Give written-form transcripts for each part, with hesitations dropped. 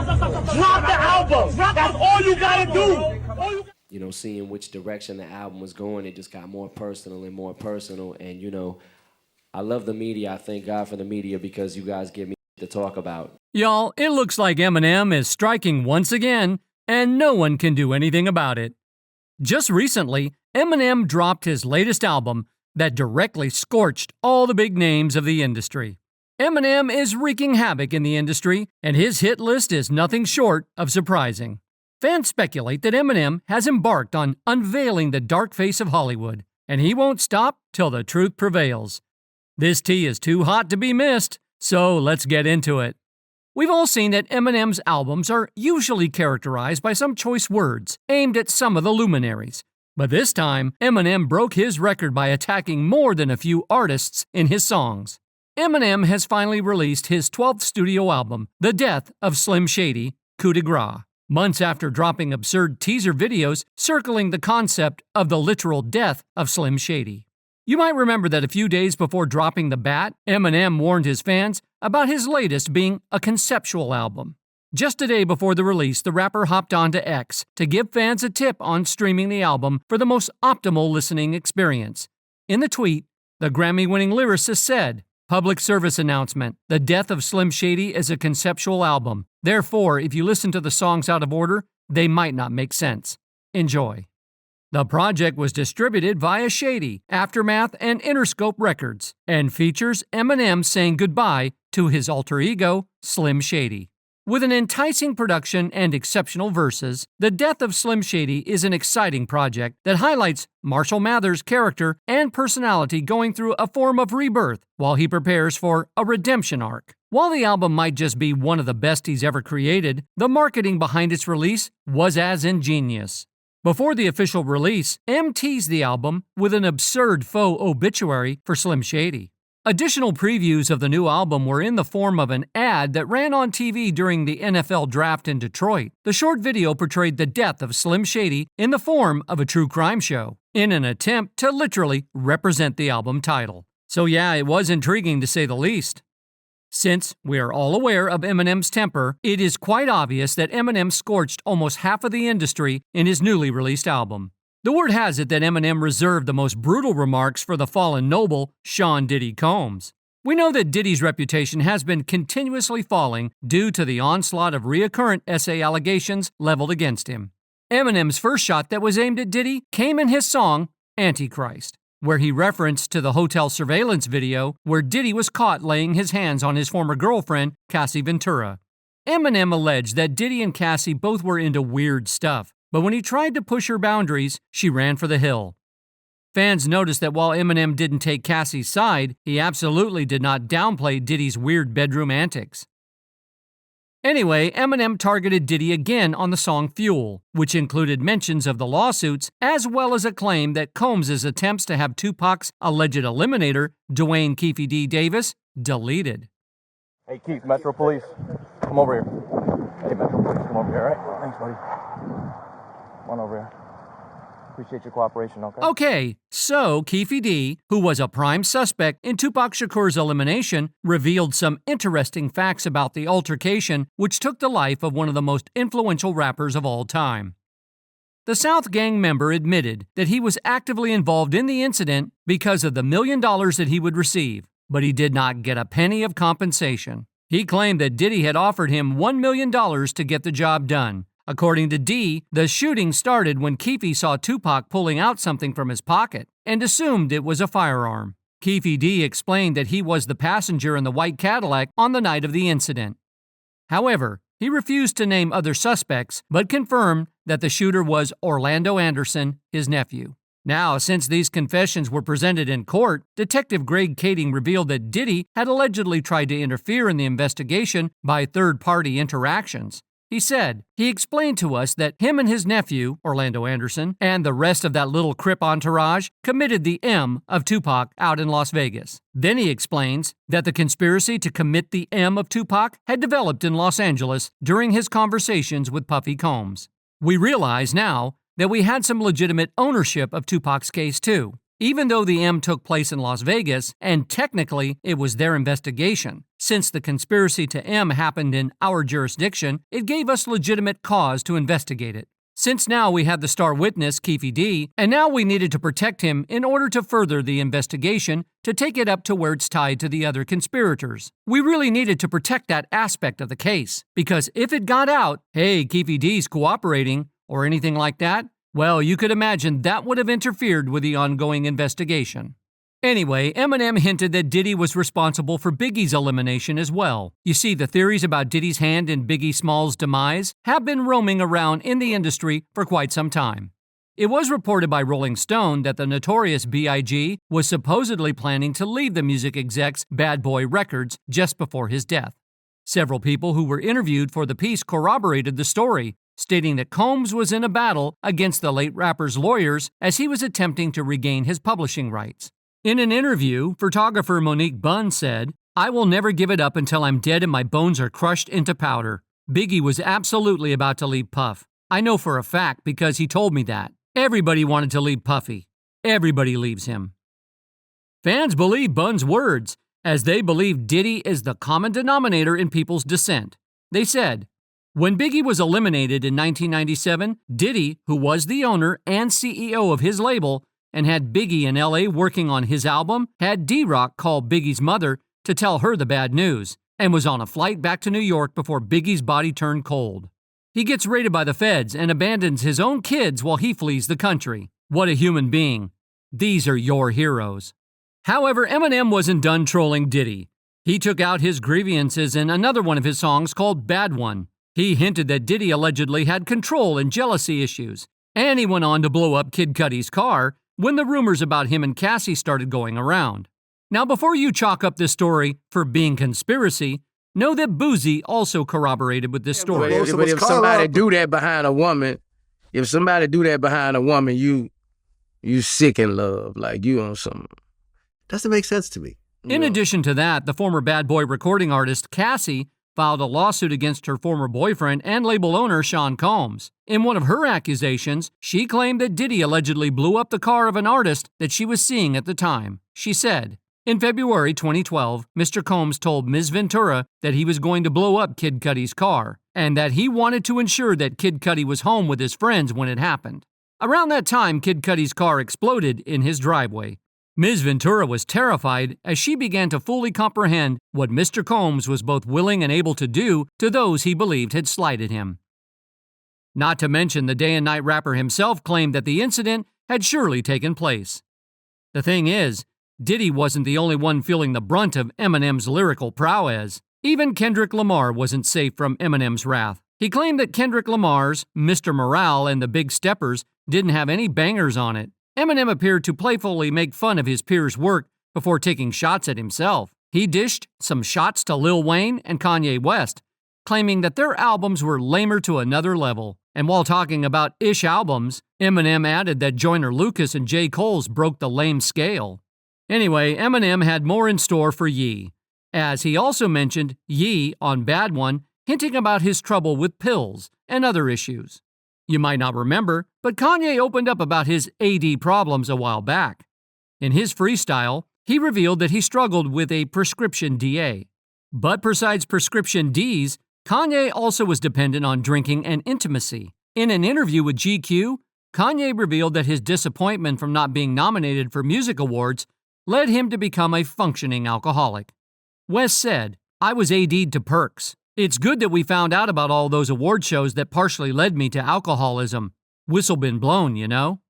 Drop the album. That's all you gotta do. You know, seeing which direction the album was going, it just got more personal and more personal. And, you know, I love the media. I thank God for the media because you guys give me to talk about. Y'all, it looks like Eminem is striking once again, and no one can do anything about it. Just recently, Eminem dropped his latest album that directly scorched all the big names of the industry. Eminem is wreaking havoc in the industry, and his hit list is nothing short of surprising. Fans speculate that Eminem has embarked on unveiling the dark face of Hollywood, and he won't stop till the truth prevails. This tea is too hot to be missed, so let's get into it. We've all seen that Eminem's albums are usually characterized by some choice words aimed at some of the luminaries. But this time, Eminem broke his record by attacking more than a few artists in his songs. Eminem has finally released his 12th studio album, The Death of Slim Shady, Coup de Grace, months after dropping absurd teaser videos circling the concept of the literal death of Slim Shady. You might remember that a few days before dropping the bat, Eminem warned his fans about his latest being a conceptual album. Just a day before the release, the rapper hopped onto X to give fans a tip on streaming the album for the most optimal listening experience. In the tweet, the Grammy-winning lyricist said, "Public service announcement. The Death of Slim Shady is a conceptual album. Therefore, if you listen to the songs out of order, they might not make sense. Enjoy." The project was distributed via Shady, Aftermath, and Interscope Records, and features Eminem saying goodbye to his alter ego, Slim Shady. With an enticing production and exceptional verses, The Death of Slim Shady is an exciting project that highlights Marshall Mathers' character and personality going through a form of rebirth while he prepares for a redemption arc. While the album might just be one of the best he's ever created, the marketing behind its release was as ingenious. Before the official release, M teased the album with an absurd faux obituary for Slim Shady. Additional previews of the new album were in the form of an ad that ran on TV during the NFL draft in Detroit. The short video portrayed the death of Slim Shady in the form of a true crime show, in an attempt to literally represent the album title. So yeah, it was intriguing to say the least. Since we are all aware of Eminem's temper, it is quite obvious that Eminem scorched almost half of the industry in his newly released album. The word has it that Eminem reserved the most brutal remarks for the fallen noble, Sean Diddy Combs. We know that Diddy's reputation has been continuously falling due to the onslaught of recurrent essay allegations leveled against him. Eminem's first shot that was aimed at Diddy came in his song, Antichrist, where he referenced to the hotel surveillance video where Diddy was caught laying his hands on his former girlfriend, Cassie Ventura. Eminem alleged that Diddy and Cassie both were into weird stuff, but when he tried to push her boundaries, she ran for the hill. Fans noticed that while Eminem didn't take Cassie's side, he absolutely did not downplay Diddy's weird bedroom antics. Anyway, Eminem targeted Diddy again on the song Fuel, which included mentions of the lawsuits, as well as a claim that Combs' attempts to have Tupac's alleged eliminator, Dwayne Keefe D. Davis, deleted. Hey Keith, Metro Police, come over here. Hey Metro Police, come over here, all right? Thanks, buddy. Come on over here. Appreciate your cooperation, okay? Okay, so Keefe D., who was a prime suspect in Tupac Shakur's elimination, revealed some interesting facts about the altercation which took the life of one of the most influential rappers of all time. The South Gang member admitted that he was actively involved in the incident because of the $1 million that he would receive, but he did not get a penny of compensation. He claimed that Diddy had offered him $1 million to get the job done. According to D, the shooting started when Keefe saw Tupac pulling out something from his pocket and assumed it was a firearm. Keefe D explained that he was the passenger in the white Cadillac on the night of the incident. However, he refused to name other suspects, but confirmed that the shooter was Orlando Anderson, his nephew. Now, since these confessions were presented in court, Detective Greg Kading revealed that Diddy had allegedly tried to interfere in the investigation by third-party interactions. He said, he explained to us that him and his nephew, Orlando Anderson, and the rest of that little Crip entourage committed the M of Tupac out in Las Vegas. Then he explains that the conspiracy to commit the M of Tupac had developed in Los Angeles during his conversations with Puffy Combs. We realize now that we had some legitimate ownership of Tupac's case too, even though the M took place in Las Vegas and technically it was their investigation. Since the conspiracy to M happened in our jurisdiction, it gave us legitimate cause to investigate it. Since now we had the star witness, Keefe D, and now we needed to protect him in order to further the investigation to take it up to where it's tied to the other conspirators. We really needed to protect that aspect of the case, because if it got out, hey, Keefe D's cooperating, or anything like that, well, you could imagine that would have interfered with the ongoing investigation. Anyway, Eminem hinted that Diddy was responsible for Biggie's elimination as well. You see, the theories about Diddy's hand in Biggie Smalls' demise have been roaming around in the industry for quite some time. It was reported by Rolling Stone that the notorious B.I.G. was supposedly planning to leave the music exec's Bad Boy Records just before his death. Several people who were interviewed for the piece corroborated the story, stating that Combs was in a battle against the late rapper's lawyers as he was attempting to regain his publishing rights. In an interview, photographer Monique Bunn said, "I will never give it up until I'm dead and my bones are crushed into powder. Biggie was absolutely about to leave Puff. I know for a fact because he told me that. Everybody wanted to leave Puffy. Everybody leaves him." Fans believe Bunn's words, as they believe Diddy is the common denominator in people's dissent. They said, "When Biggie was eliminated in 1997, Diddy, who was the owner and CEO of his label, and had Biggie in LA working on his album, had D-Rock call Biggie's mother to tell her the bad news, and was on a flight back to New York before Biggie's body turned cold. He gets raided by the feds and abandons his own kids while he flees the country. What a human being. These are your heroes." However, Eminem wasn't done trolling Diddy. He took out his grievances in another one of his songs called Bad One. He hinted that Diddy allegedly had control and jealousy issues, and he went on to blow up Kid Cudi's car when the rumors about him and Cassie started going around. Now, before you chalk up this story for being conspiracy, know that Boozy also corroborated with this story. But if somebody do that behind a woman, you sick in love, like you on something. Doesn't make sense to me. In addition to that, the former Bad Boy recording artist Cassie filed a lawsuit against her former boyfriend and label owner Sean Combs. In one of her accusations, she claimed that Diddy allegedly blew up the car of an artist that she was seeing at the time. She said, "In February 2012, Mr. Combs told Ms. Ventura that he was going to blow up Kid Cudi's car, and that he wanted to ensure that Kid Cudi was home with his friends when it happened. Around that time, Kid Cudi's car exploded in his driveway. Ms. Ventura was terrified as she began to fully comprehend what Mr. Combs was both willing and able to do to those he believed had slighted him." Not to mention, the Day and Night rapper himself claimed that the incident had surely taken place. The thing is, Diddy wasn't the only one feeling the brunt of Eminem's lyrical prowess. Even Kendrick Lamar wasn't safe from Eminem's wrath. He claimed that Kendrick Lamar's Mr. Morale and the Big Steppers didn't have any bangers on it. Eminem appeared to playfully make fun of his peers' work before taking shots at himself. He dished some shots to Lil Wayne and Kanye West, claiming that their albums were lamer to another level. And while talking about ish albums, Eminem added that Joyner Lucas and J. Cole's broke the lame scale. Anyway, Eminem had more in store for Ye, as he also mentioned Ye on Bad One, hinting about his trouble with pills and other issues. You might not remember, but Kanye opened up about his AD problems a while back. In his freestyle, he revealed that he struggled with a prescription DA. But besides prescription Ds, Kanye also was dependent on drinking and intimacy. In an interview with GQ, Kanye revealed that his disappointment from not being nominated for music awards led him to become a functioning alcoholic. West said, "I was AD'd to perks. It's good that we found out about all those award shows that partially led me to alcoholism. Whistle been blown, you know?"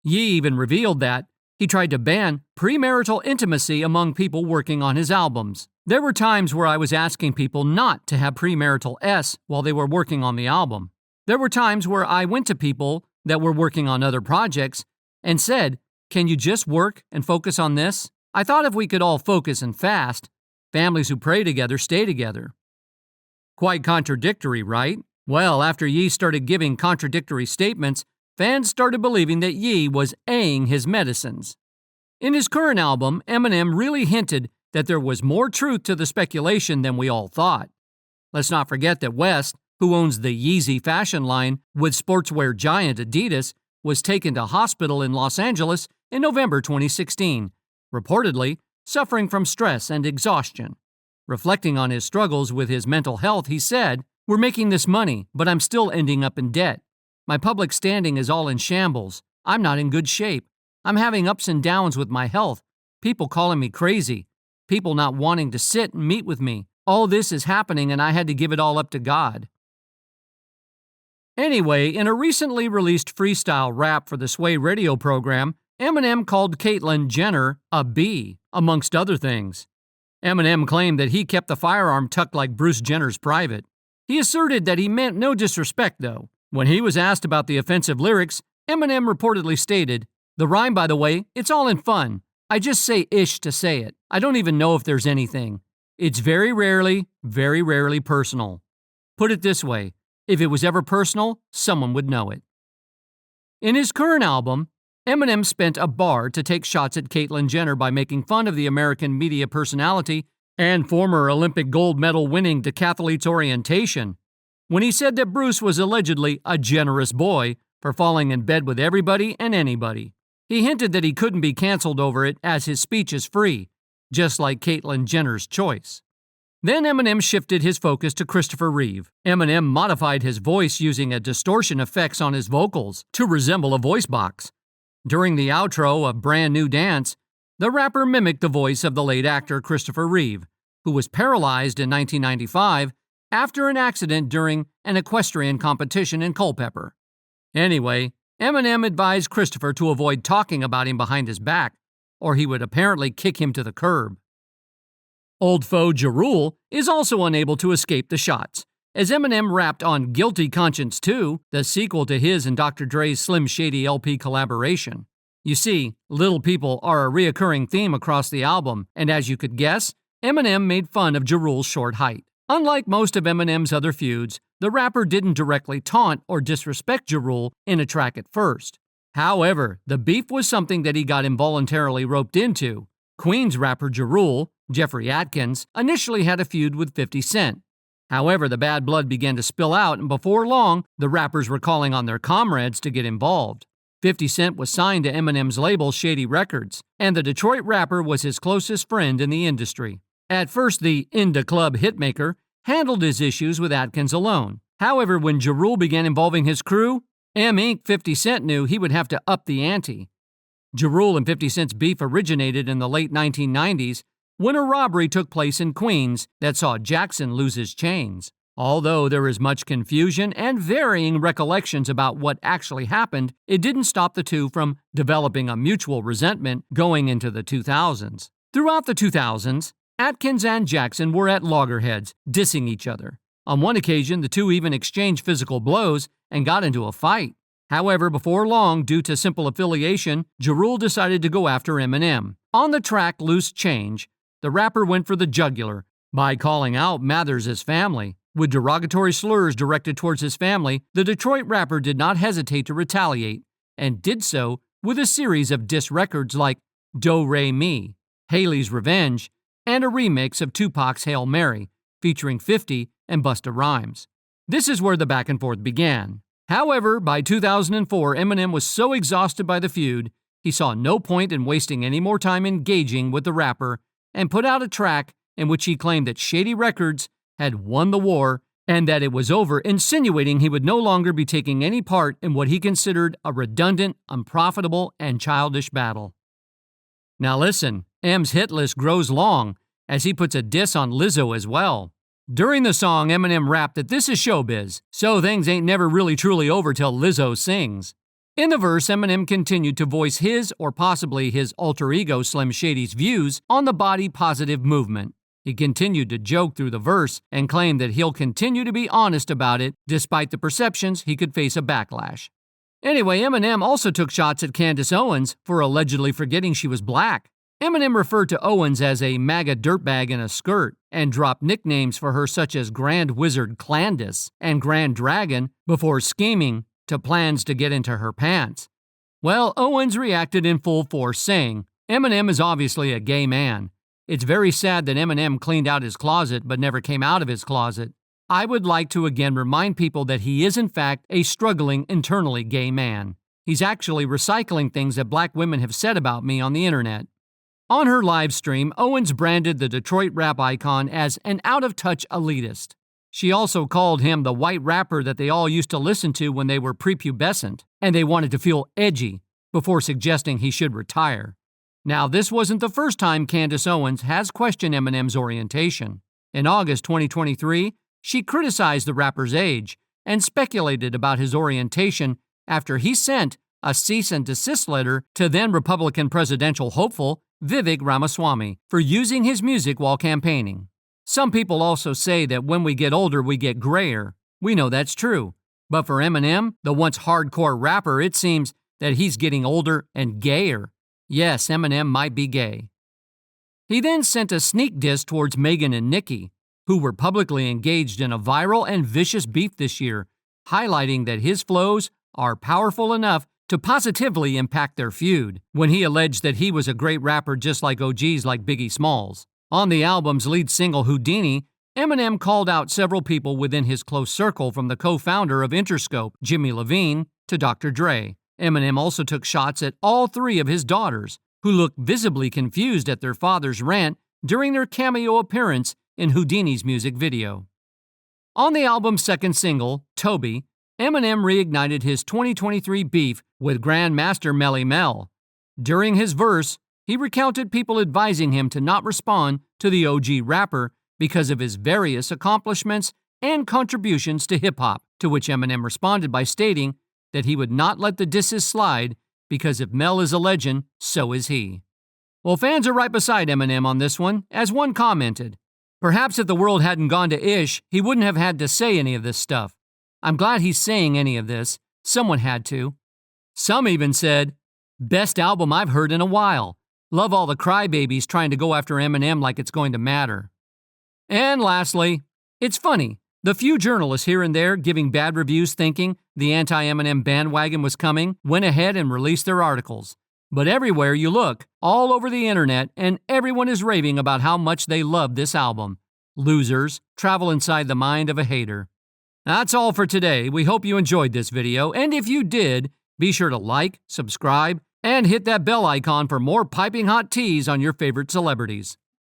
Ye even revealed that he tried to ban premarital intimacy among people working on his albums. "There were times where I was asking people not to have premarital S while they were working on the album. There were times where I went to people that were working on other projects and said, 'Can you just work and focus on this?' I thought if we could all focus and fast, families who pray together stay together." Quite contradictory, right? Well, after Ye started giving contradictory statements, fans started believing that Ye was A-ing his medicines. In his current album, Eminem really hinted that there was more truth to the speculation than we all thought. Let's not forget that West, who owns the Yeezy fashion line with sportswear giant Adidas, was taken to hospital in Los Angeles in November 2016, reportedly suffering from stress and exhaustion. Reflecting on his struggles with his mental health, he said, "We're making this money, but I'm still ending up in debt. My public standing is all in shambles. I'm not in good shape. I'm having ups and downs with my health. People calling me crazy. People not wanting to sit and meet with me. All this is happening and I had to give it all up to God." Anyway, in a recently released freestyle rap for the Sway radio program, Eminem called Caitlyn Jenner a bee, amongst other things. Eminem claimed that he kept the firearm tucked like Bruce Jenner's private. He asserted that he meant no disrespect, though. When he was asked about the offensive lyrics, Eminem reportedly stated, "The rhyme, by the way, it's all in fun. I just say ish to say it. I don't even know if there's anything. It's very rarely personal. Put it this way, if it was ever personal, someone would know it." In his current album, Eminem spent a bar to take shots at Caitlyn Jenner by making fun of the American media personality and former Olympic gold medal winning decathlete's orientation, when he said that Bruce was allegedly a generous boy for falling in bed with everybody and anybody. He hinted that he couldn't be canceled over it as his speech is free, just like Caitlyn Jenner's choice. Then Eminem shifted his focus to Christopher Reeve. Eminem modified his voice using a distortion effects on his vocals to resemble a voice box. During the outro of Brand New Dance, the rapper mimicked the voice of the late actor Christopher Reeve, who was paralyzed in 1995 after an accident during an equestrian competition in Culpeper. Anyway, Eminem advised Christopher to avoid talking about him behind his back, or he would apparently kick him to the curb. Old foe Ja Rule is also unable to escape the shots, as Eminem rapped on Guilty Conscience 2, the sequel to his and Dr. Dre's Slim Shady LP collaboration. You see, little people are a reoccurring theme across the album, and as you could guess, Eminem made fun of Ja Rule's short height. Unlike most of Eminem's other feuds, the rapper didn't directly taunt or disrespect Ja Rule in a track at first. However, the beef was something that he got involuntarily roped into. Queens rapper Ja Rule, Jeffrey Atkins, initially had a feud with 50 Cent. However, the bad blood began to spill out, and before long, the rappers were calling on their comrades to get involved. 50 Cent was signed to Eminem's label Shady Records, and the Detroit rapper was his closest friend in the industry. At first, the Inda Club hitmaker handled his issues with Atkins alone. However, when Ja Rule began involving his crew, Inc. 50 Cent knew he would have to up the ante. Ja Rule and 50 Cent's beef originated in the late 1990s when a robbery took place in Queens that saw Jackson lose his chains. Although there is much confusion and varying recollections about what actually happened, it didn't stop the two from developing a mutual resentment going into the 2000s. Throughout the 2000s, Atkins and Jackson were at loggerheads, dissing each other. On one occasion, the two even exchanged physical blows and got into a fight. However, before long, due to simple affiliation, Ja Rule decided to go after Eminem. On the track Loose Change, the rapper went for the jugular by calling out Mathers' family. With derogatory slurs directed towards his family, the Detroit rapper did not hesitate to retaliate, and did so with a series of diss records like Do Re Mi, Haley's Revenge, and a remix of Tupac's Hail Mary, featuring 50 and Busta Rhymes. This is where the back and forth began. However, by 2004, Eminem was so exhausted by the feud, he saw no point in wasting any more time engaging with the rapper and put out a track in which he claimed that Shady Records had won the war and that it was over, insinuating he would no longer be taking any part in what he considered a redundant, unprofitable, and childish battle. Now listen, M's hit list grows long as he puts a diss on Lizzo as well. During the song, Eminem rapped that this is showbiz, so things ain't never really truly over till Lizzo sings. In the verse, Eminem continued to voice his, or possibly his alter ego Slim Shady's views on the body positive movement. He continued to joke through the verse and claimed that he'll continue to be honest about it despite the perceptions he could face a backlash. Anyway, Eminem also took shots at Candace Owens for allegedly forgetting she was black. Eminem referred to Owens as a MAGA dirtbag in a skirt and dropped nicknames for her such as Grand Wizard Clandis and Grand Dragon before scheming to plans to get into her pants. Well, Owens reacted in full force, saying, "Eminem is obviously a gay man. It's very sad that Eminem cleaned out his closet but never came out of his closet. I would like to again remind people that he is in fact a struggling internally gay man. He's actually recycling things that black women have said about me on the internet." On her live stream, Owens branded the Detroit rap icon as an out-of-touch elitist. She also called him the white rapper that they all used to listen to when they were prepubescent, and they wanted to feel edgy, before suggesting he should retire. Now, this wasn't the first time Candace Owens has questioned Eminem's orientation. In August 2023, she criticized the rapper's age and speculated about his orientation after he sent a cease and desist letter to then Republican presidential hopeful Vivek Ramaswamy for using his music while campaigning. Some people also say that when we get older, we get grayer. We know that's true. But for Eminem, the once hardcore rapper, it seems that he's getting older and gayer. Yes, Eminem might be gay. He then sent a sneak diss towards Megan and Nicki, who were publicly engaged in a viral and vicious beef this year, highlighting that his flows are powerful enough to positively impact their feud, when he alleged that he was a great rapper just like OGs like Biggie Smalls. On the album's lead single, Houdini, Eminem called out several people within his close circle, from the co-founder of Interscope, Jimmy Iovine, to Dr. Dre. Eminem also took shots at all three of his daughters, who looked visibly confused at their father's rant during their cameo appearance in Houdini's music video. On the album's second single, Toby, Eminem reignited his 2023 beef with Grandmaster Melly Mel. During his verse, he recounted people advising him to not respond to the OG rapper because of his various accomplishments and contributions to hip-hop, to which Eminem responded by stating that he would not let the disses slide because if Mel is a legend, so is he. Well, fans are right beside Eminem on this one, as one commented, "Perhaps if the world hadn't gone to Ish, he wouldn't have had to say any of this stuff. I'm glad he's saying any of this. Someone had to." Some even said, "Best album I've heard in a while. Love all the crybabies trying to go after Eminem like it's going to matter." And lastly, it's funny, the few journalists here and there giving bad reviews thinking the anti-Eminem bandwagon was coming went ahead and released their articles. But everywhere you look, all over the internet, and everyone is raving about how much they love this album. Losers, travel inside the mind of a hater. That's all for today. We hope you enjoyed this video, and if you did, be sure to like, subscribe, and hit that bell icon for more piping hot teas on your favorite celebrities.